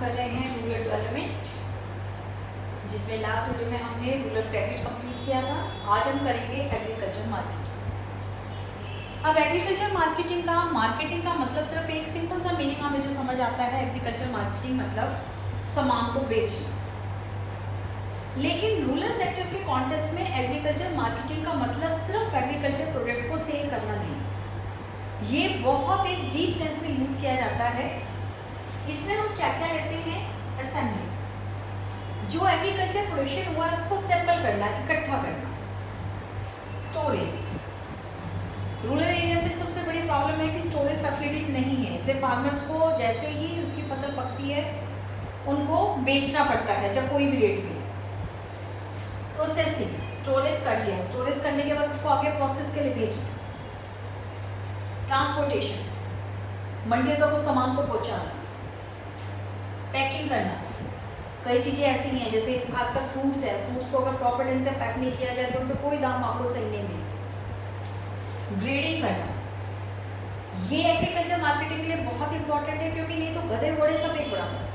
कर रहे हैं रूरल डेवलपमेंट, जिसमें लास्ट वीडियो में हमने रूरल क्रेडिट कंप्लीट किया था। आज हम करेंगे एग्रीकल्चर मार्केटिंग। अब एग्रीकल्चर मार्केटिंग का मतलब सिर्फ एक सिंपल सा मीनिंग हमें जो समझ आता है, एग्रीकल्चर मार्केटिंग मतलब सामान को बेचना। लेकिन रूरल सेक्टर के कॉन्टेक्स्ट में एग्रीकल्चर मार्केटिंग का मतलब सिर्फ एग्रीकल्चर प्रोडक्ट को सेल करना नहीं, ये बहुत एक डीप सेंस में यूज़ किया जाता है। इसमें हम क्या क्या लेते हैं? असेंबली, जो एग्रीकल्चर प्रोडक्शन हुआ है उसको असेंबल करना, इकट्ठा करना। स्टोरेज, रूरल एरिया में सबसे बड़ी प्रॉब्लम है कि स्टोरेज फैसिलिटीज़ नहीं है, इसलिए फार्मर्स को जैसे ही उसकी फसल पकती है उनको बेचना पड़ता है, चाहे कोई भी रेट मिले। प्रोसेसिंग, स्टोरेज कर लिया, स्टोरेज करने के बाद उसको आगे प्रोसेस के लिए भेजना। ट्रांसपोर्टेशन, मंडी तक उस सामान को पहुंचाना। पैकिंग करना, कई चीज़ें ऐसी हैं जैसे खासकर फ्रूट्स है, फ्रूट्स को अगर प्रॉपर ढंग से पैक नहीं किया जाए तो उनके कोई दाम आपको सही नहीं मिलते। ग्रेडिंग करना, ये एग्रीकल्चर मार्केटिंग के लिए बहुत इंपॉर्टेंट है, क्योंकि नहीं तो गधे घोड़े सब एक बराबर।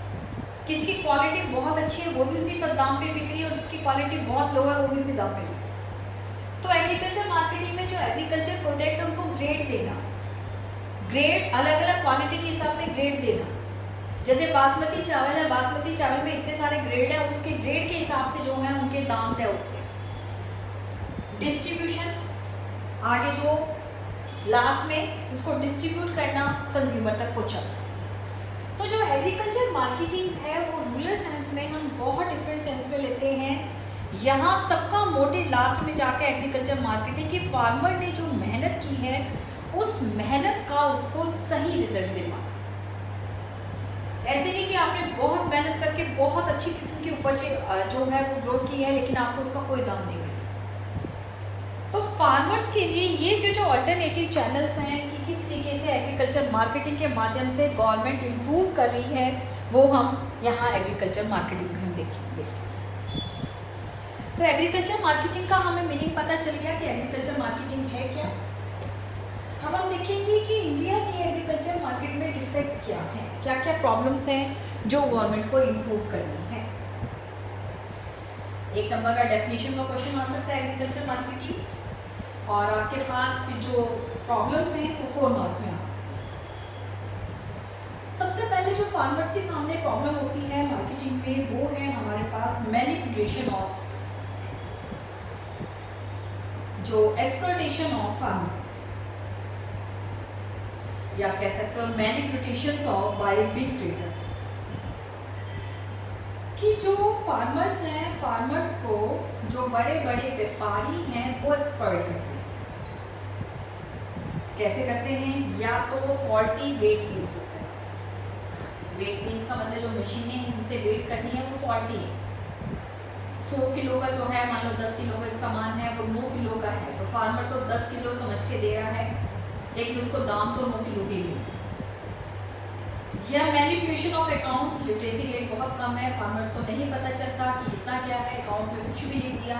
किसी की क्वालिटी बहुत अच्छी है वो भी उसी दाम पे बिक रही है, और जिसकी क्वालिटी बहुत लो है वो भी उसी दाम पे बिक रही है। तो एग्रीकल्चर मार्केटिंग में जो एग्रीकल्चर प्रोडक्ट है उनको ग्रेड देना, ग्रेड अलग अलग क्वालिटी के हिसाब से ग्रेड देना। जैसे बासमती चावल है, बासमती चावल में इतने सारे ग्रेड है, उसके ग्रेड के हिसाब से जो है उनके दाम तय होते हैं। डिस्ट्रीब्यूशन, आगे जो लास्ट में उसको डिस्ट्रीब्यूट करना, कंज्यूमर तक पहुंचाना। तो जो एग्रीकल्चर मार्केटिंग है वो रूरल सेंस में हम बहुत डिफरेंट सेंस में लेते हैं। यहाँ सबका मोटिव लास्ट में जाकर एग्रीकल्चर मार्केटिंग की फार्मर ने जो मेहनत की है उस मेहनत का उसको सही रिजल्ट दिलवाना। ऐसे नहीं कि आपने बहुत मेहनत करके बहुत अच्छी किस्म की उपज जो है वो ग्रो की है, लेकिन आपको उसका कोई दाम नहीं मिला। तो फार्मर्स के लिए ये जो अल्टरनेटिव चैनल्स हैं कि किस तरीके से एग्रीकल्चर मार्केटिंग के माध्यम से गवर्नमेंट इम्प्रूव कर रही है, वो हम यहाँ एग्रीकल्चर मार्केटिंग में हम देखेंगे। तो एग्रीकल्चर मार्केटिंग का हमें मीनिंग पता चल गया कि एग्रीकल्चर मार्केटिंग है क्या। अब हम देखेंगे कि इंडिया की एग्रीकल्चर मार्केट में डिफेक्ट्स क्या हैं, क्या क्या प्रॉब्लम्स हैं जो गवर्नमेंट को इम्प्रूव करनी है। एक नंबर का डेफिनेशन का क्वेश्चन आ सकता है एग्रीकल्चर मार्केटिंग, और आपके पास फिर जो प्रॉब्लम्स हैं वो 4 मार्क्स में आ सकती है। सबसे पहले जो फार्मर्स के सामने प्रॉब्लम होती है मार्केटिंग में वो है हमारे पास मैनिपुलेशन ऑफ, जो एक्सप्लॉयटेशन ऑफ फार्मर्स, या कह सकते हो manipulations of by big traders, कि जो फार्मर्स हैं, फार्मर्स को जो बड़े बड़े व्यापारी हैं वो एक्सप्लॉइट करते हैं। कैसे करते हैं? या तो फॉल्टी वेट मील्स होता है। वेट मील्स का मतलब जो मशीनें हैं जिनसे वेट करनी है वो फॉल्टी है। 100 किलो का जो है, मान लो 10 किलो का सामान है वो 9 किलो का है, तो फार्मर तो 10 किलो समझ के दे रहा है, लेकिन उसको दाम तो 9 किलो के लिए। या manipulation of accounts, literacy rate बहुत कम है, फार्मर्स को नहीं पता चलता कि कितना क्या है, अकाउंट में कुछ भी लिख दिया।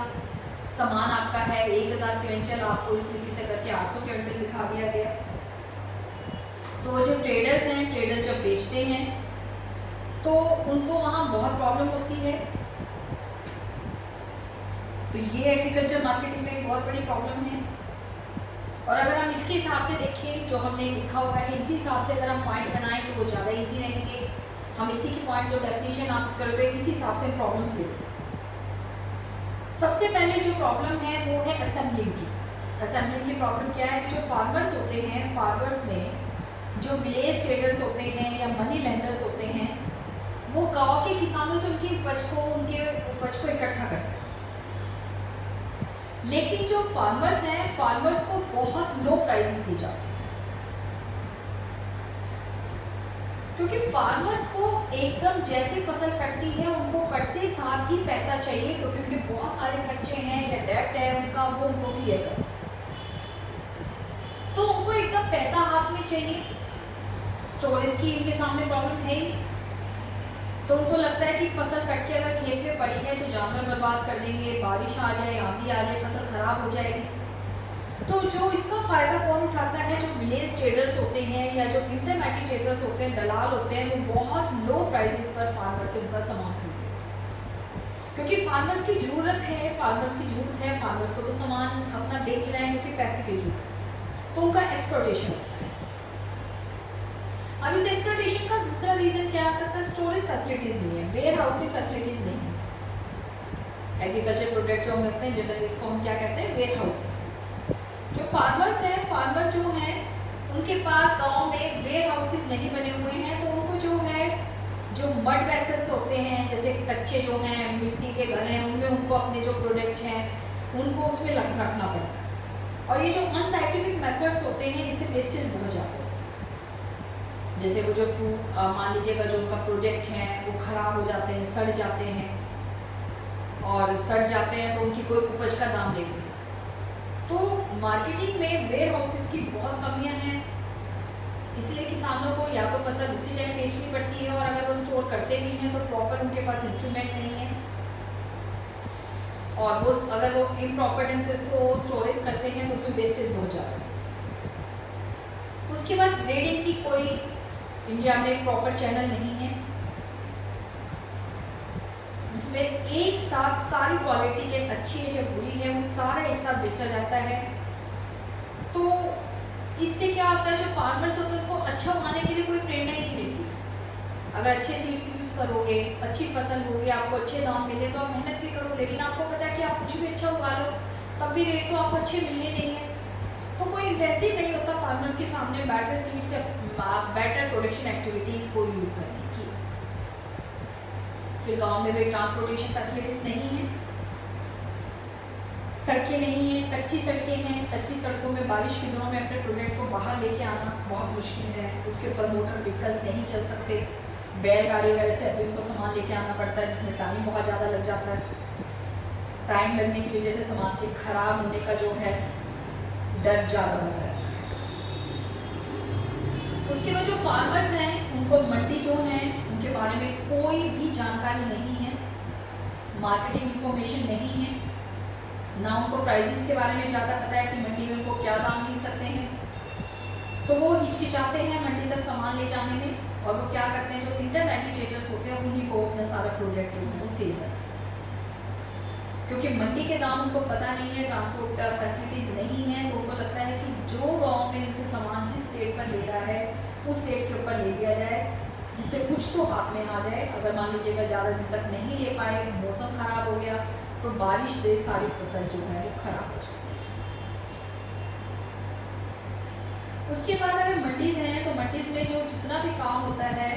सामान आपका है 1000 क्विंटल, आपको इस तरीके से करके 800 क्विंटल दिखा दिया गया। तो वो जो ट्रेडर्स हैं, ट्रेडर्स जब बेचते हैं तो उनको वहाँ बहुत प्रॉब्लम होती है। तो ये एग्रीकल्चर मार्केटिंग में एक बहुत बड़ी प्रॉब्लम है। और अगर हम इसके हिसाब से देखें जो हमने लिखा हुआ है, इसी हिसाब से अगर हम पॉइंट बनाएं तो वो ज़्यादा इजी रहेंगे। हम इसी की पॉइंट जो डेफिनेशन आप करोगे इसी हिसाब से प्रॉब्लम्स ले लेते हैं। सबसे पहले जो प्रॉब्लम है वो है असेंबलिंग की। असेंबलिंग की प्रॉब्लम क्या है कि जो फार्मर्स होते हैं, फार्मर्स में जो विलेज ट्रेडर्स होते हैं या मनी लेंडर्स होते हैं, वो गाँव के किसानों से उनकी उपज को इकट्ठा करते हैं। लेकिन जो फार्मर्स हैं, फार्मर्स को बहुत लो प्राइसेस दी जाती है, क्योंकि फार्मर्स को एकदम जैसी फसल कटती है उनको कटते साथ ही पैसा चाहिए, क्योंकि उनके बहुत सारे खर्चे हैं या डेब्ट है उनका, वो उनको क्लियर कर, तो उनको एकदम पैसा हाथ में चाहिए। स्टोरेज की इनके सामने प्रॉब्लम है ही, तो उनको लगता है कि फसल कट के अगर खेत में पड़ी है तो जानवर बर्बाद कर देंगे, बारिश आ जाए, आंधी आ जाए, फसल खराब हो जाएगी। तो जो इसका फ़ायदा कौन उठाता है, जो विलेज ट्रेडर्स होते हैं या जो इंटरमीडिएट ट्रेडर्स होते हैं, दलाल होते हैं, वो बहुत लो प्राइसेस पर फार्मर से उनका सामान खरीदते हैं, क्योंकि फार्मर्स की ज़रूरत है, फार्मर्स को तो सामान अपना बेच रहे हैं क्योंकि पैसे की जरूरत है, तो उनका एक्सप्लॉयटेशन होता है। अब इस एक्सप्लॉयटेशन का दूसरा रीज़न क्या आ सकता है, स्टोरेज फैसिलिटीज़ नहीं है, वेयर हाउसिंग फैसिलिटीज़ नहीं है। एग्रीकल्चर प्रोडक्ट जो हम रखते हैं जनरली इसको हम क्या कहते हैं, वेयर हाउसिंग। जो फार्मर्स हैं, फार्मर्स जो हैं उनके पास गांव में वेयर हाउसेस नहीं बने हुए हैं, तो उनको जो है जो मड वेसल्स होते हैं, जैसे कच्चे जो हैं मिट्टी के घर हैं, उनमें उनको अपने जो प्रोडक्ट हैं उनको उसमें रखना पड़ता है। और ये जो अनसाइंटिफिक मेथड्स होते हैं इससे वेस्टेज बहुत जाते हैं। जैसे वो जो फूड मान लीजिएगा जो उनका प्रोडक्ट हैं वो खराब हो जाते हैं, सड़ जाते हैं, और सड़ जाते हैं तो उनकी कोई उपज का दाम नहीं मिलता। तो मार्केटिंग में वेयर हाउसेस की बहुत कमियां हैं, इसलिए किसानों को या तो फसल उसी टाइम बेचनी पड़ती है, और अगर वो स्टोर करते भी हैं तो प्रॉपर उनके पास इंस्ट्रूमेंट नहीं है, और वो अगर वो इम्प्रॉपर ढंग से उसको स्टोरेज करते हैं तो उसमें वेस्टेज बहुत ज़्यादा है। उसके बाद ग्रेडिंग की कोई इंडिया में प्रॉपर चैनल नहीं है, जिसमें एक साथ सारी क्वालिटी चाहे अच्छी है चाहे बुरी है वो सारा एक साथ बेचा जाता है। तो इससे क्या होता है, जो फार्मर्स होते हैं उनको अच्छा उगाने के लिए कोई प्रेरणा ही नहीं मिलती। अगर अच्छे सीड्स यूज़ करोगे, अच्छी फसल होगी, आपको अच्छे दाम मिले तो आप मेहनत भी करो, लेकिन आपको पता है कि आप कुछ भी अच्छा उगा लो तब भी रेट तो आपको अच्छे मिलने नहीं है, तो कोई इंटेंसिव नहीं होता फार्मर्स के सामने बेटर सीड्स या बेटर प्रोडक्शन एक्टिविटीज़ को यूज़ करने की। फिर गाँव में भी ट्रांसपोर्टेशन फैसिलिटीज़ नहीं है, सड़कें नहीं हैं, कच्ची सड़कें हैं, कच्ची सड़कों में बारिश के दिनों में अपने प्रोडक्ट को बाहर लेके आना बहुत मुश्किल है, उसके ऊपर मोटर व्हीकल्स नहीं चल सकते, बैलगाड़ी वगैरह से अभी उनको सामान लेके आना पड़ता है, जिसमें टाइम बहुत ज़्यादा लग जाता है। टाइम लगने की वजह से सामान के खराब होने का जो है डर ज़्यादा बना रहता है। उसके बाद जो फार्मर्स हैं उनको मंडी जो है उनके बारे में कोई भी जानकारी नहीं है, मार्केटिंग इंफॉर्मेशन नहीं है, ना उनको प्राइसेस के बारे में ज़्यादा पता है कि मंडी में उनको क्या दाम मिल सकते हैं, तो वो हिचकिचाते हैं मंडी तक सामान ले जाने में, और वो क्या करते हैं जो इंटरमीडिएटर्स होते हैं उन्हीं को अपना सारा प्रोडक्ट जो है वो सेल करते हैं, क्योंकि मंडी के दाम उनको पता नहीं है, ट्रांसपोर्ट फैसिलिटीज़ नहीं है, तो उनको लगता है कि जो गाँव में उनसे सामान जिस रेट पर ले रहा है उस रेट के ऊपर ले दिया जाए, जिससे कुछ तो हाथ में आ जाए। अगर मान लीजिएगा ज़्यादा दिन तक नहीं ले पाए, मौसम ख़राब हो गया, तो बारिश से सारी फसल जो है वो खराब हो जाती है। उसके बाद अगर मंडीज़ हैं तो मंडीज़ में जो जितना भी काम होता है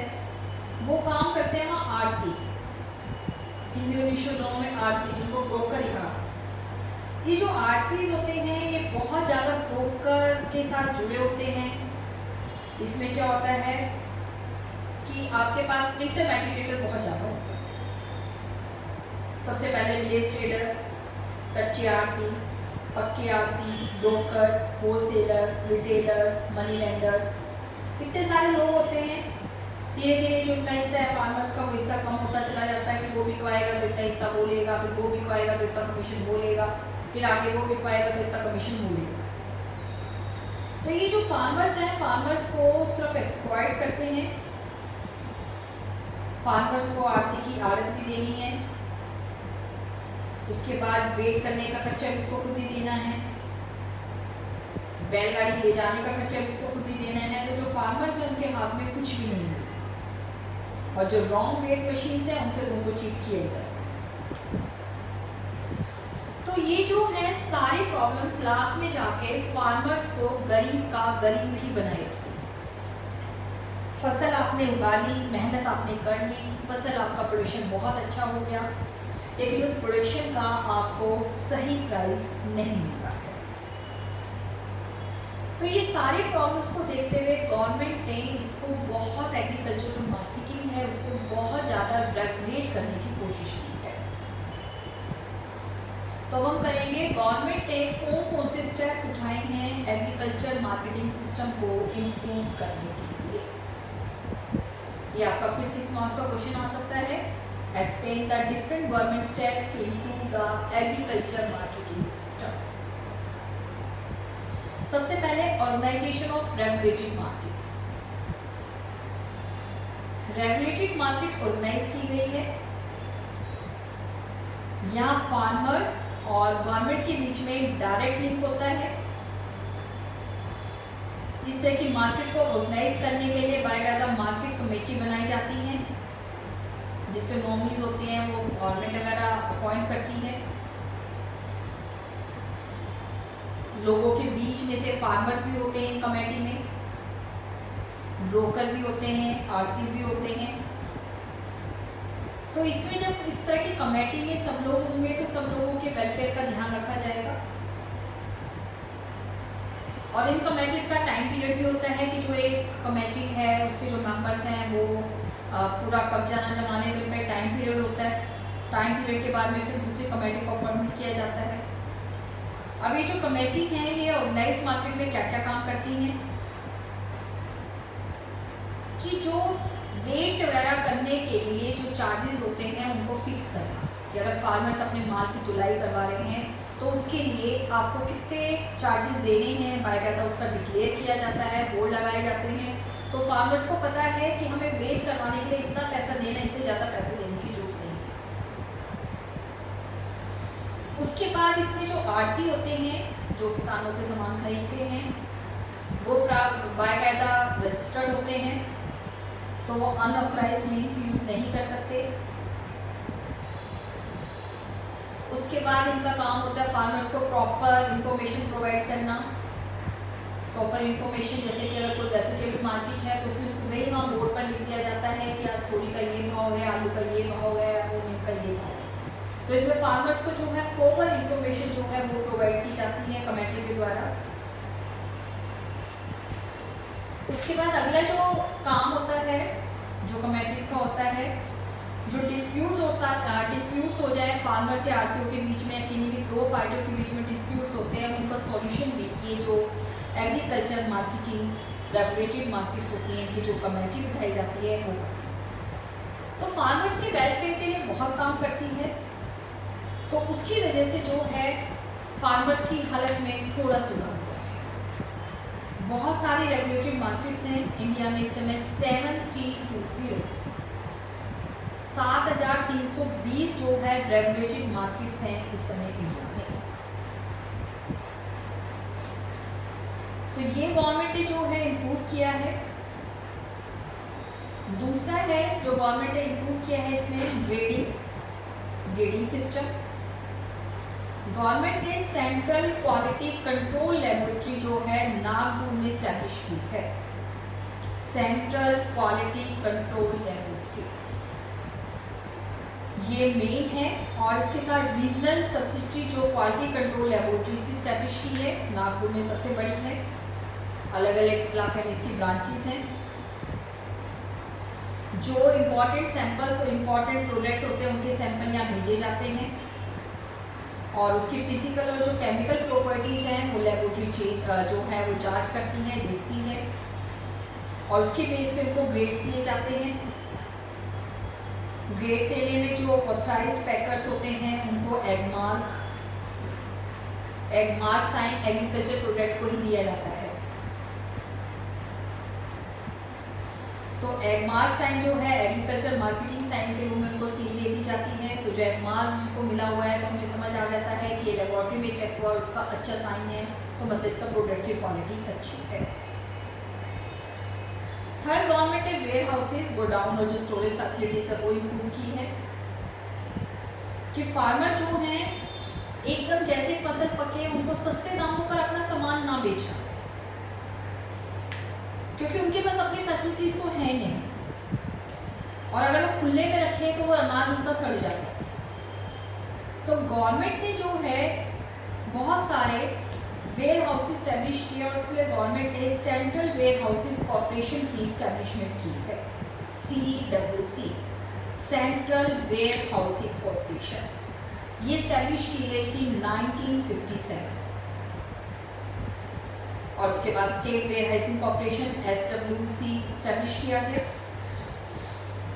वो काम करते हैं वहाँ आड़ती, हिंदी और इंग्लिश दोनों में आड़ती, जिनको ब्रोकर ही कहा। ये जो आड़तीज होते हैं ये बहुत ज़्यादा ब्रोकर के साथ जुड़े होते हैं। इसमें क्या होता है कि आपके पास इंटरमीडिएटर बहुत ज़्यादा होता है। सबसे पहले विलेज ट्रेडर्स, कच्चे आड़ती, पक्के आड़ती, brokers, wholesalers, retailers, money lenders, इतने सारे लोग होते हैं। धीरे धीरे जो उनका हिस्सा है फार्मर्स का वो हिस्सा कम होता चला जाता है कि वो बिकवाएगा तो इतना हिस्सा वो लेगा, फिर वो बिकवाएगा तो इतना कमीशन वो लेगा, फिर आगे वो बिकवाएगा तो इतना कमीशन वो लेगा। तो ये जो फार्मर्स हैं फार्मर्स को सिर्फ एक्सप्लॉइट करते हैं। फार्मर्स को आड़ती की आड़त भी देनी है, उसके बाद वेट करने का खर्चा भी इसको खुद ही देना है, बैलगाड़ी ले जाने का खर्चा भी इसको खुद ही देना है। तो जो फार्मर्स हैं उनके हाथ में कुछ भी नहीं है, और जो रॉन्ग वेट मशीन्स हैं उनसे तो उनको चीट किया जाता है। तो ये जो है सारी प्रॉब्लम्स लास्ट में जाके फार्मर्स को गरीब का गरीब ही बनाए रखती है। फसल आपने उगा ली, मेहनत आपने कर ली, फसल आपका प्रोडक्शन बहुत अच्छा हो गया, लेकिन उस प्रोडक्शन का आपको सही प्राइस नहीं मिल रहा है। तो ये सारे प्रॉब्लम्स को देखते हुए गवर्नमेंट ने इसको बहुत, एग्रीकल्चर जो मार्केटिंग है उसको बहुत ज़्यादा रेगुलेट करने की कोशिश की है। तो हम करेंगे गवर्नमेंट ने कौन कौन से स्टेप्स उठाए हैं एग्रीकल्चर मार्केटिंग सिस्टम को इम्प्रूव करने के लिए। ये आपका फिर 6 मार्क्स का क्वेश्चन आ सकता है। Explain the different government steps to improve the agriculture marketing system. सबसे पहले organisation of regulated markets. Regulated market organise की गई है। यहाँ फार्मर्स और गवर्नमेंट के बीच में डायरेक्ट लिंक होता है। इस तरह की मार्केट को ऑर्गेनाइज करने के लिए बाकायदा मार्केट कमेटी बनाई जाती है, जिसमें नॉमिनीज होते हैं, वो गवर्नमेंट वगैरह अपॉइंट करती है। लोगों के बीच में से फार्मर्स भी होते हैं कमेटी में, ब्रोकर भी होते हैं, आड़तीस भी होते हैं। तो इसमें जब इस तरह की कमेटी में सब लोग होंगे तो सब लोगों के वेलफेयर का ध्यान रखा जाएगा। और इन कमेटीज का टाइम पीरियड भी होता है कि जो एक कमेटी है उसके जो मेंबर्स हैं वो पूरा कब्जा ना जमाने, तो उनका टाइम पीरियड होता है। टाइम पीरियड के बाद में फिर दूसरी कमेटी को अपॉइंटमेंट किया जाता है। अब ये जो कमेटी है ये ऑर्गेनाइज मार्केट में क्या क्या काम करती हैं कि जो वेट वगैरह करने के लिए जो चार्जेस होते हैं उनको फिक्स करना, कि अगर फार्मर्स अपने माल की तुलाई करवा रहे हैं तो उसके लिए आपको कितने चार्जेस देने हैं, बाकायदा उसका डिक्लेयर किया जाता है, बोर्ड लगाए जाते हैं। तो फार्मर्स को पता है कि हमें वेट करवाने के लिए इतना पैसा देना, इससे ज़्यादा पैसे देने की जरूरत नहीं है। उसके बाद इसमें जो आड़ती होते हैं जो किसानों से सामान खरीदते हैं वो बाकायदा रजिस्टर्ड होते हैं, तो वो अनऑथराइज्ड मीन्स यूज़ नहीं कर सकते। उसके बाद इनका काम होता है फार्मर्स को प्रॉपर इंफॉर्मेशन प्रोवाइड करना। प्रॉपर इंफॉर्मेशन जैसे कि अगर कोई वेजिटेबल मार्केट है तो उसमें सुबह ही वहाँ बोर्ड पर लिख दिया जाता है कि आज तोरी का ये भाव है, आलू का ये भाव है, ओनियन का ये भाव है। तो इसमें फार्मर्स को जो है प्रॉपर इंफॉर्मेशन जो है वो प्रोवाइड की जाती है कमेटी के द्वारा। उसके बाद अगला जो काम होता है जो कमेटीज का होता है, जो डिस्प्यूट्स हो जाए फार्मर से आड़तियों के बीच में, किन्हीं भी दो पार्टियों के बीच में डिस्प्यूट्स होते हैं, उनका सॉल्यूशन भी ये जो एग्रीकल्चर मार्केटिंग रेगुलेटेड मार्केट्स होती हैं कि जो कमेटी उठाई जाती है वो, तो फार्मर्स के वेलफेयर के लिए बहुत काम करती है। तो उसकी वजह से जो है फार्मर्स की हालत में थोड़ा सुधार हुआ है। बहुत सारी रेगुलेटेड मार्केट्स हैं इंडिया में इस समय 7320 7320 जो है रेगुलेटेड मार्केट्स हैं इस समय इंडिया में। तो ये गवर्नमेंट ने जो है इम्प्रूव किया है। दूसरा है जो गवर्नमेंट ने इम्प्रूव किया है इसमें ग्रेडिंग सिस्टम। गवर्नमेंट ने सेंट्रल क्वालिटी कंट्रोल लेबोरेटरी जो है नागपुर में स्टैब्लिश की है। सेंट्रल क्वालिटी कंट्रोल लेबोरेटरी ये मेन है, और इसके साथ रीजनल सब्सिडरी जो क्वालिटी कंट्रोल लेबोरेटरीज भी स्टैब्लिश की है, नागपुर में सबसे बड़ी है। अलग अलग इलाके में इसकी ब्रांचेस हैं। जो इम्पोर्टेंट सैंपल्स और इम्पोर्टेंट प्रोडक्ट होते हैं उनके सैंपल यहाँ भेजे जाते हैं, और उसकी फिजिकल और जो केमिकल प्रॉपर्टीज़ हैं वो लेबोरेटरी जो है वो जांच करती है, देखती है, और उसके बेस पे उनको ग्रेड्स दिए जाते हैं। ग्रेड्स देने में जो ऑथराइज्ड पैकर्स होते हैं उनको एगमार्क साइन एग्रीकल्चर प्रोडक्ट को ही दिया जाता है। तो एगमार्क साइन जो है एग्रीकल्चर मार्केटिंग साइन के रूप में उनको सील दे दी जाती है। तो जो एगमार्क को मिला हुआ है तो हमें समझ आ जाता है कि ये लेबोरेटरी में चेक हुआ, उसका अच्छा साइन है, तो मतलब इसका प्रोडक्ट की क्वालिटी अच्छी है। थर्ड, गवर्नमेंट ने वेयर हाउसेज, गोडाउन और जो स्टोरेज फैसिलिटीज है वो इम्प्रूव की है कि फार्मर जो हैं एकदम जैसे फसल पके उनको सस्ते दामों पर अपना सामान ना बेचना, क्योंकि उनके पास अपनी फैसिलिटीज तो है नहीं, और अगर वो खुले में रखे तो वो अनाज उनका सड़ जाता है। तो गवर्नमेंट ने जो है बहुत सारे वेयर हाउसेज स्टैब्लिश किया, और उसके लिए गवर्नमेंट ने सेंट्रल वेयर हाउसेज कॉर्पोरेशन की स्टैब्लिशमेंट की है, CWC, central warehousing corporation. ये स्टैब्लिश की गई थी 1957, और उसके बाद state warehousing corporation SWC establish किया गया।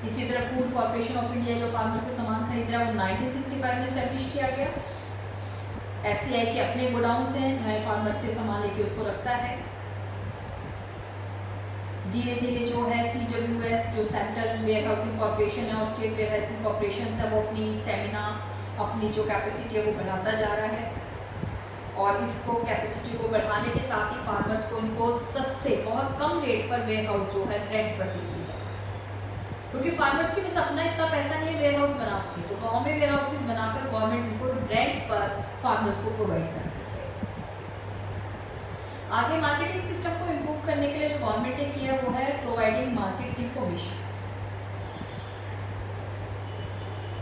इसी तरह फूड कॉर्पोरेशन ऑफ इंडिया जो फार्मर से सामान खरीद रहा है वो 1965 में स्टैब्लिश किया गया। FCI के अपने गोडाउन्स हैं जहाँ फार्मर से सामान लेके उसको रखता है। धीरे धीरे जो है CWS जो सेंट्रल वेयर हाउसिंग कॉर्पोरेशन है और स्टेट वेयर हाउसिंग कॉर्पोरेशन है वो अपनी स्टेमिना, अपनी जो कैपेसिटी है वो बढ़ाता जा रहा है। और इसको कैपेसिटी को बढ़ाने के साथ ही फार्मर्स को इनको सस्ते बहुत कम रेट पर वेयर हाउस जो है रेंट पर दे दिया जाए, क्योंकि फार्मर्स के पास अपना इतना पैसा नहीं है वेयर हाउस बना सके, तो गाँव में वेयर हाउसेज बनाकर गवर्नमेंट उनको रेंट पर फार्मर्स को प्रोवाइड करती है। आगे मार्केटिंग सिस्टम को इम्प्रूव करने के लिए जो गवर्नमेंट ने किया वो है प्रोवाइडिंग मार्केट इंफॉर्मेशन,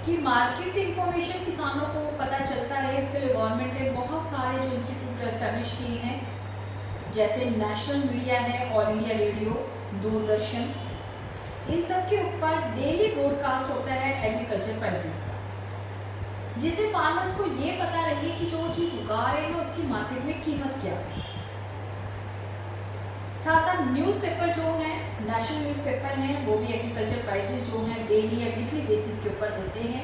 कि मार्केट इंफॉर्मेशन किसानों को पता चलता रहे, उसके लिए गवर्नमेंट ने बहुत सारे जो इंस्टीट्यूट एस्टैब्लिश किए हैं, जैसे नेशनल मीडिया है, ऑल इंडिया रेडियो, दूरदर्शन, इन सब के ऊपर डेली ब्रॉडकास्ट होता है एग्रीकल्चर प्राइसेस का, जिससे फार्मर्स को ये पता रहे कि जो चीज़ उगा रहे हैं उसकी मार्केट में कीमत क्या है। साथ साथ न्यूज़पेपर जो हैं, नेशनल न्यूज़पेपर हैं, वो भी एग्रीकल्चर प्राइसेस जो हैं डेली या वीकली बेसिस के ऊपर देते हैं,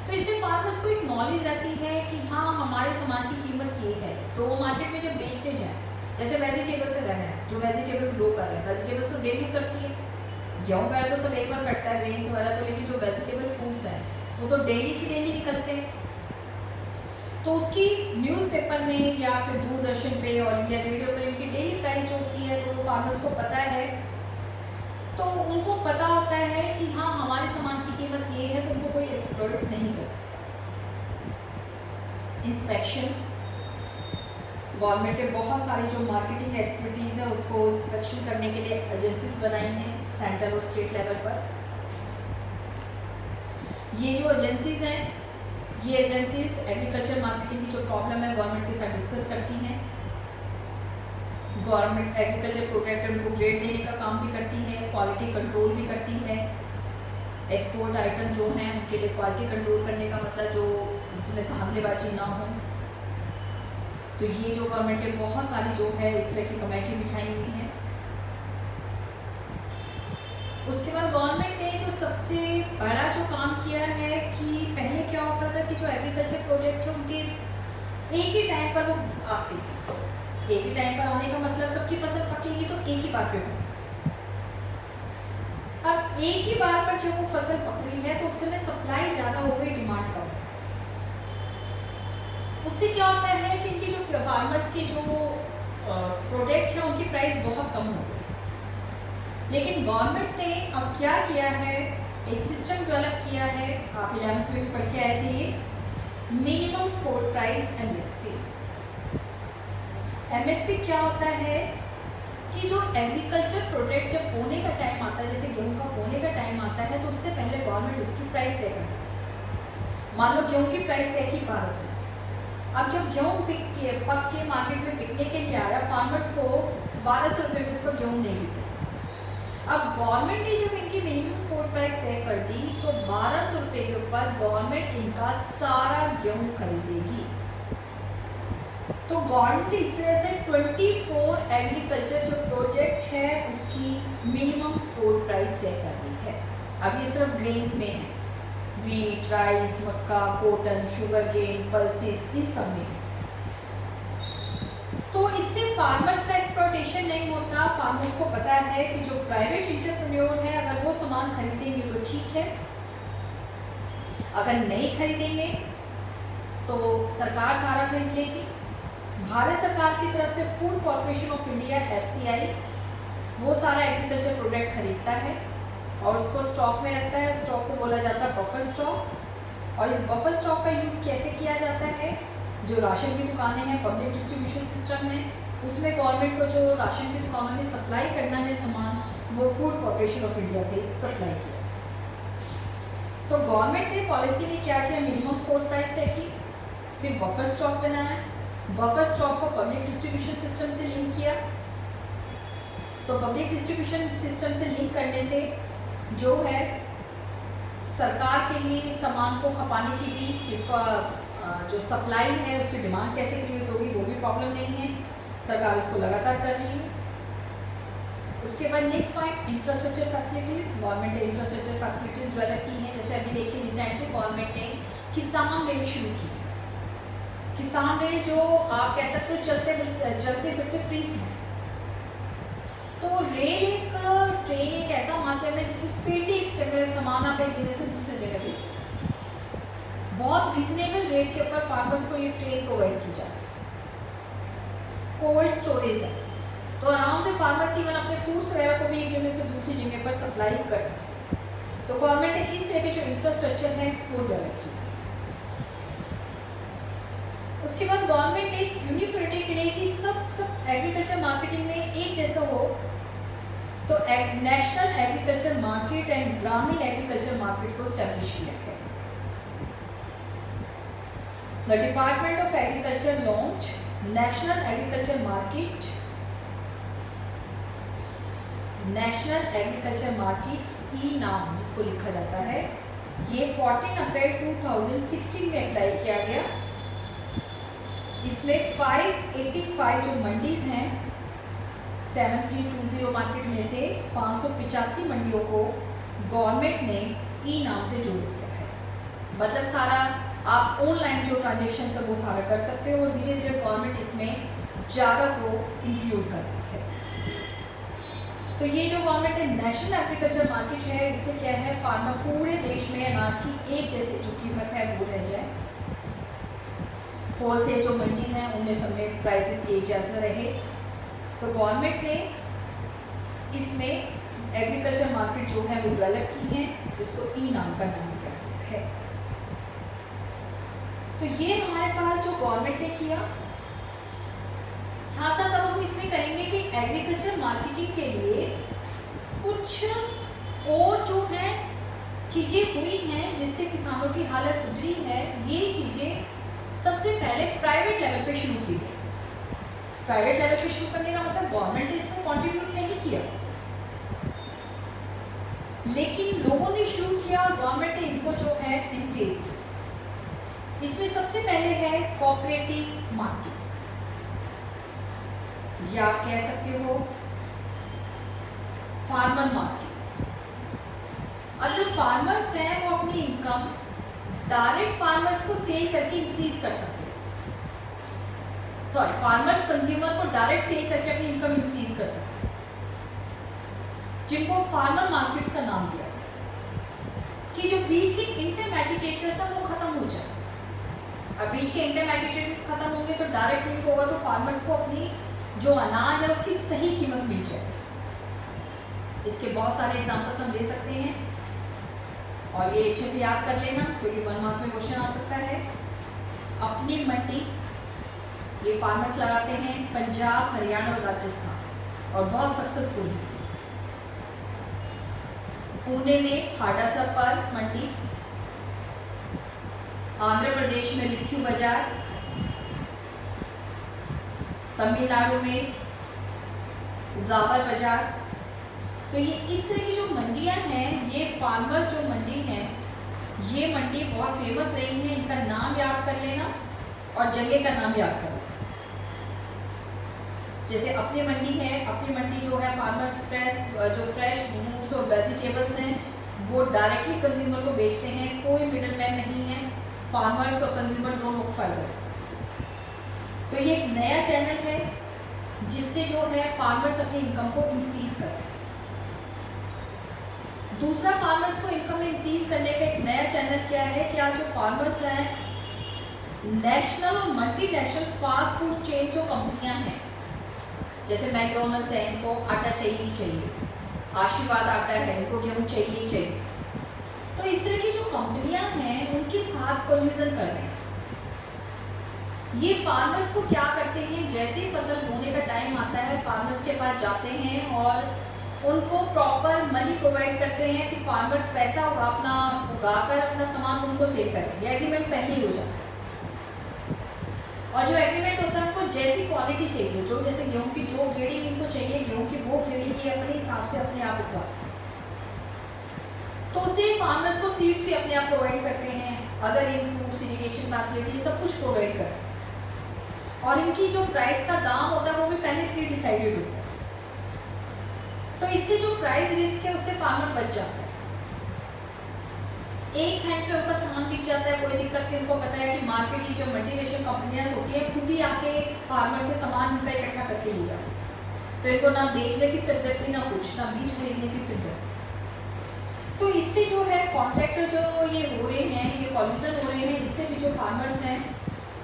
तो इससे फार्मर्स को एक नॉलेज रहती है कि हाँ हमारे सामान की कीमत ये है, तो वो मार्केट में जब बेचने जाए, जैसे वेजिटेबल्स अगर है, जो वेजिटेबल्स ग्रो कर रहे हैं, वेजिटेबल्स तो डेली उतरती है, गेहूँ का तो सब एक बार कटता है ग्रेन्स वगैरह, तो लेकिन जो वेजिटेबल फ्रूट्स हैं वो तो डेली की डेली निकलते हैं, तो उसकी न्यूज़पेपर में या फिर दूरदर्शन पे और इंडिया रेडियो पर इनकी डेली प्राइस जो होती है, तो वो फार्मर्स को पता है, तो उनको पता होता है कि हाँ हमारे सामान की कीमत ये है, तो उनको कोई एक्सप्लॉइट नहीं कर सकता। इंस्पेक्शन, गवर्नमेंट ने बहुत सारी जो मार्केटिंग एक्टिविटीज़ है उसको इंस्पेक्शन करने के लिए एजेंसीज बनाई हैं सेंट्रल और स्टेट लेवल पर। ये जो एजेंसीज हैं, ये एजेंसीज एग्रीकल्चर मार्केटिंग की जो प्रॉब्लम है गवर्नमेंट के साथ डिस्कस करती हैं, गवर्नमेंट एग्रीकल्चर प्रोडक्ट उनको ग्रेड देने का काम भी करती है, क्वालिटी कंट्रोल भी करती है, एक्सपोर्ट आइटम जो हैं उनके लिए क्वालिटी कंट्रोल करने का मतलब जो जिन्हें धांधलेबाजी ना हो, तो ये जो गवर्नमेंट ने बहुत सारी जो है इस तरह की कमेटी बिठाई हुई है। उसके बाद गवर्नमेंट ने जो सबसे बड़ा जो काम किया है कि पहले क्या होता था कि जो एग्रीकल्चर प्रोडक्ट है उनके एक ही टाइम पर वो आते हैं, एक ही टाइम पर आने का मतलब सबकी फसल पकेगी तो एक ही बार पे फसल, अब एक ही बार पर जब वो फसल पक रही है तो उस समय सप्लाई ज़्यादा हो गई, डिमांड कम, उससे क्या होता है कि इनकी जो फार्मर्स की जो प्रोडक्ट है उनकी प्राइस बहुत कम हो गई। लेकिन गवर्नमेंट ने अब क्या किया है, एक सिस्टम डेवलप किया है, आप 11th में भी पढ़ के आए थे, ये minimum support price MSP। MSP क्या होता है कि जो एग्रीकल्चर प्रोडक्ट जब बोने का टाइम आता है, जैसे गेहूं का बोने का टाइम आता है, तो उससे पहले गवर्नमेंट उसकी प्राइस तय करती है। मान लो गेहूं की प्राइस तय की 1200, अब जब गेहूं पक के मार्केट में बिकने के लिए आया, फार्मर्स को 1200 रुपये में उसको गेहूँ नहीं बिका। अब गवर्नमेंट ने जब इनकी मिनिमम सपोर्ट प्राइस तय कर दी तो 1200 रुपये के ऊपर गवर्नमेंट इनका सारा गेहूँ खरीदेगी। तो गवर्नमेंट इस तरह से 24 एग्रीकल्चर जो प्रोजेक्ट है उसकी मिनिमम सपोर्ट प्राइस तय कर रही है। अब ये सिर्फ ग्रेन्स में है, वीट, राइस, मक्का, कॉटन, शुगर केन, पल्सेस, इन सब में है। तो इससे फार्मर्स का एक्सप्लॉयटेशन नहीं होता। फार्मर्स को पता है कि जो प्राइवेट इंटरप्रेन्योर है अगर वो सामान खरीदेंगे तो ठीक है, अगर नहीं खरीदेंगे तो सरकार सारा खरीद लेगी। भारत सरकार की तरफ से food corporation of India FCI वो सारा एग्रीकल्चर प्रोडक्ट खरीदता है और उसको स्टॉक में रखता है। स्टॉक को बोला जाता है बफर स्टॉक। और इस बफर स्टॉक का यूज़ कैसे किया जाता है, जो राशन की दुकानें हैं, पब्लिक डिस्ट्रीब्यूशन सिस्टम है, उसमें गवर्नमेंट को जो राशन की दुकानों में सप्लाई करना है सामान, वो फूड कॉर्पोरेशन ऑफ इंडिया से सप्लाई किया। तो गवर्नमेंट ने पॉलिसी में क्या किया, मिनिमम सपोर्ट प्राइस तय की, फिर बफर स्टॉक बनाया, बफर स्टॉक को पब्लिक डिस्ट्रीब्यूशन सिस्टम से लिंक किया। तो पब्लिक डिस्ट्रीब्यूशन सिस्टम से लिंक करने से जो है सरकार के लिए सामान को खपाने की भी इसका जो सप्लाई है उसकी डिमांड कैसे क्रिएट होगी वो भी प्रॉब्लम नहीं है, सरकार इसको लगातार कर रही है। उसके बाद next point, infrastructure facilities. Government ने इंफ्रास्ट्रक्चर फैसिलिटीज़ डेवलप की हैं। जैसे अभी देखिए रिसेंटली गवर्नमेंट ने किसान रेल शुरू की। किसान रेल जो आप कह सकते हो चलते फिरते फ्रीज है। तो रेल एक ट्रेन एक ऐसा माध्यम है जिससे स्पीडली एक जगह सामान आप एक जगह से दूसरी जगह भेज सकते हैं। बहुत रीजनेबल रेट के ऊपर फार्मर्स को ये ट्रेन प्रोवाइड की जाती है। कोल्ड स्टोरेज है तो आराम से फार्मर्स इवन अपने फ्रूट्स वगैरह को भी एक जगह से दूसरी जगह पर सप्लाई कर सकते हैं। तो गवर्नमेंट ने इस तरह के जो इंफ्रास्ट्रक्चर है वो डेवलप किया। उसके बाद गवर्नमेंट ने एक यूनिफॉर्मिटी के लिए कि सब एग्रीकल्चर मार्केटिंग में एक जैसा हो, तो नेशनल एग्रीकल्चर मार्केट एंड ग्रामीण एग्रीकल्चर मार्केट को स्टैब्लिश किया है। The department of agriculture launched national agriculture market e NAM जिसको लिखा जाता है, ये 14 अप्रैल 2016 में अप्लाई किया गया। इसमें 585 जो मंडीज हैं 7320 मार्केट में से 585 मंडियों को गवर्नमेंट ने ई नाम से जोड़ दिया है। मतलब सारा आप ऑनलाइन जो ट्रांजेक्शन है वो सारा कर सकते हो और धीरे धीरे गवर्नमेंट इसमें ज़्यादा को इंक्लूड कर रही है। तो ये जो गवर्नमेंट है नेशनल एग्रीकल्चर मार्केट है, इससे क्या है फार्मर पूरे देश में अनाज की एक जैसे जो कीमत है वो रह जाए। होलसेल जो मंडीज हैं उनमें सब में प्राइसेस एक जैसा रहे। तो गवर्नमेंट ने इसमें एग्रीकल्चर मार्केट जो है वो डेवलप की है जिसको ई नाम का नाम दिया गया है। तो ये हमारे पास जो गवर्नमेंट ने किया, साथ साथ अब हम इसमें करेंगे कि एग्रीकल्चर मार्केटिंग के लिए कुछ और जो है चीज़ें हुई हैं जिससे किसानों की हालत सुधरी है। ये चीज़ें सबसे पहले प्राइवेट लेवल पे शुरू की गई। प्राइवेट लेवल पे शुरू करने का मतलब गवर्नमेंट ने इसमें कंट्रीब्यूट नहीं किया, लेकिन लोगों ने शुरू किया और गवर्नमेंट ने इनको जो है इंक्रीज किया। इसमें सबसे पहले है कोऑपरेटिव मार्केट्स, या आप कह सकते हो फार्मर मार्केट्स। अब जो फार्मर्स हैं वो अपनी इनकम डायरेक्ट फार्मर्स को सेल करके इंक्रीज कर सकते हैं। सॉरी, फार्मर्स कंज्यूमर को डायरेक्ट सेल करके अपनी इनकम इंक्रीज कर सकते हैं, जिनको फार्मर मार्केट्स का नाम दिया कि जो बीच के इंटरमेडिएटर्स हैं वो खत्म हो जाए। अब बीच के इंटरमेडिएटर्स खत्म होंगे तो डायरेक्ट लिंक होगा, तो फार्मर्स को अपनी जो अनाज है उसकी सही कीमत मिल जाए। इसके बहुत सारे एग्जांपल्स हम ले सकते हैं और ये अच्छे से याद कर लेना क्योंकि 1 मार्क में क्वेश्चन आ सकता है। अपनी मंडी ये फार्मर्स लगाते हैं पंजाब, हरियाणा और राजस्थान और बहुत सक्सेसफुल है। पुणे में हाडासापर मंडी, आंध्र प्रदेश में लिथ्यू बाजार, तमिलनाडु में जाबर बाजार। तो ये इस तरह की जो मंडियां हैं, ये फार्मर्स जो मंडी हैं, ये मंडी बहुत फेमस रही है। इनका नाम याद कर लेना और जगह का नाम याद कर लेना। जैसे अपनी मंडी है, अपनी मंडी जो है फार्मर्स फ्रेश फ्रूट्स और वेजिटेबल्स हैं वो डायरेक्टली कंज्यूमर को बेचते हैं, कोई मिडल मैन नहीं है, फार्मर्स और कंज्यूमर दोनों को फायदा। तो ये एक नया चैनल है जिससे जो है फार्मर्स अपनी इनकम को इंक्रीज कर रहे हैं। दूसरा, फार्मर्स को इनकम इंक्रीज करने का एक नया चैनल क्या है कि आज जो फार्मर्स हैं, नेशनल और मल्टीनेशनल फास्ट फूड चेन जो कंपनियां हैं, जैसे मैकडोनल्ड्स है, इनको आटा चाहिए ही चाहिए, आशीर्वाद आटा है, इनको गेहूँ चाहिए ही चाहिए। तो इस तरह की जो कंपनियां हैं उनके साथ कोलिजन कर रहे हैं। ये फार्मर्स को क्या करते हैं, जैसे ही फसल बोने का टाइम आता है फार्मर्स के पास जाते हैं और उनको प्रॉपर मनी प्रोवाइड करते हैं कि फार्मर्स पैसा अपना उगाकर अपना सामान उनको सेल करें। ये एग्रीमेंट पहले ही हो जाता है और जो एग्रीमेंट होता है उनको जैसी क्वालिटी चाहिए, जो जैसे गेहूं की जो ग्रेडिंग इनको चाहिए, गेहूं की वो ग्रेडिंग की अपने हिसाब से अपने आप उगवाते हैं। तो उससे फार्मर्स को सीड्स भी अपने आप प्रोवाइड करते हैं, अदर इनपुट्स, इरिगेशन फैसिलिटी सब कुछ प्रोवाइड करते हैं और इनकी जो प्राइस का दाम होता है वो भी पहले प्री डिसाइडेड होता है। तो इससे जो प्राइस रिस्क है उससे फार्मर बच जाता है। एक हैंड पे उनका सामान बिक जाता है, कोई दिक्कत नहीं। उनको पता है कि मार्केट की जो मल्टीनेशनल कंपनियां होती है खुद ही आके फार्मर से सामान उनका इकट्ठा करके ले जाओ, तो इनको ना बेचने की सिरदर्दी, ना कुछ, ना बीज खरीदने की सिरदर्दी। तो इससे जो है कॉन्ट्रैक्टर जो ये हो रहे हैं, ये कॉलिजन हो रहे हैं, इससे भी जो फार्मर्स हैं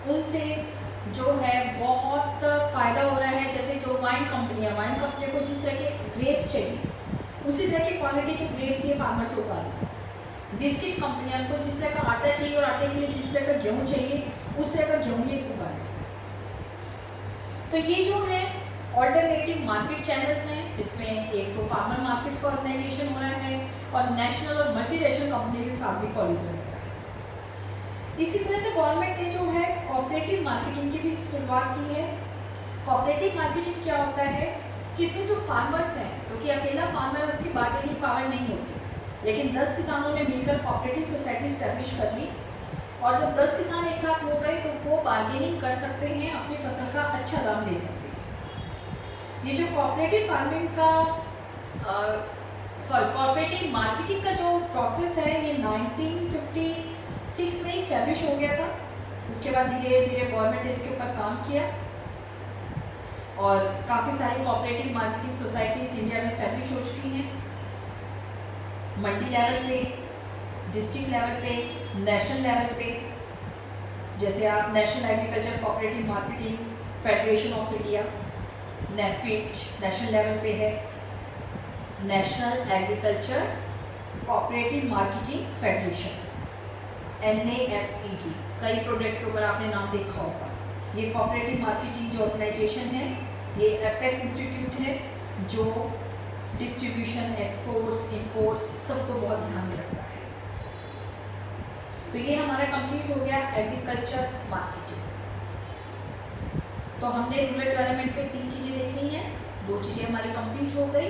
उनसे जो है बहुत फ़ायदा हो रहा है। जैसे जो वाइन कंपनियों को जिस तरह के ग्रेप चाहिए उसी तरह की क्वालिटी के ग्रेप्स ये फार्मर से उगा देते हैं। बिस्किट कंपनियां को जिस तरह का आटा चाहिए और आटे के लिए जिस तरह का गेहूँ चाहिए उस तरह का गेहूँ ये उगा देते हैं। तो ये जो है ऑल्टरनेटिव मार्केट चैनल्स हैं, जिसमें एक तो फार्मर मार्केट का ऑर्गेनाइजेशन हो रहा है और नेशनल और मल्टीनेशनल कंपनी के साथ भी कॉलिजन हो रहा है। इसी तरह से गवर्नमेंट ने जो है कोऑपरेटिव मार्केटिंग की भी शुरुआत की है। कोऑपरेटिव मार्केटिंग क्या होता है कि इसमें जो फार्मर्स हैं, क्योंकि अकेला फार्मर उसकी बार्गेनिंग पावर नहीं होती, लेकिन 10 किसानों ने मिलकर कोऑपरेटिव सोसाइटी स्टैब्लिश कर ली और जब 10 किसान एक साथ हो गए तो वो बार्गेनिंग कर सकते हैं, अपनी फसल का अच्छा दाम ले सकते हैं। ये जो कोऑपरेटिव फार्मिंग का कोऑपरेटिव मार्केटिंग का जो प्रोसेस है ये 1956 में इस्टेब्लिश हो गया था। उसके बाद धीरे धीरे गवर्नमेंट ने इसके ऊपर काम किया और काफ़ी सारी कोऑपरेटिव मार्केटिंग सोसाइटीज़ इंडिया में इस्टेब्लिश हो चुकी हैं, मंडी लेवल पे, डिस्ट्रिक्ट लेवल पे, नेशनल लेवल पे। जैसे आप national agriculture cooperative marketing federation of India NAFED national level पे है, national agriculture cooperative marketing federation NAFED, कई प्रोडक्ट के ऊपर आपने नाम देखा होगा। ये कोऑपरेटिव मार्केटिंग जो ऑर्गेनाइजेशन है ये एपेक्स इंस्टीट्यूट है जो डिस्ट्रीब्यूशन, एक्सपोर्ट्स, इंपोर्ट्स सबको बहुत ध्यान में रखता है। तो ये हमारा कंप्लीट हो गया एग्रीकल्चर मार्केटिंग। तो हमने रूरल डेवलपमेंट पे 3 चीज़ें देखनी है, 2 चीज़ें हमारी कंप्लीट हो गई।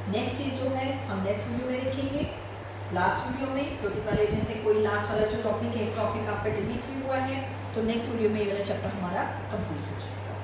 नेक्स्ट चीज़ जो है हम नेक्स्ट वीडियो में देखेंगे, लास्ट वीडियो में, क्योंकि इस वाले में से कोई लास्ट वाला जो टॉपिक है, टॉपिक आपका डिलीट भी हुआ है, तो नेक्स्ट वीडियो में ये वाला चैप्टर हमारा कंप्लीट हो जाएगा।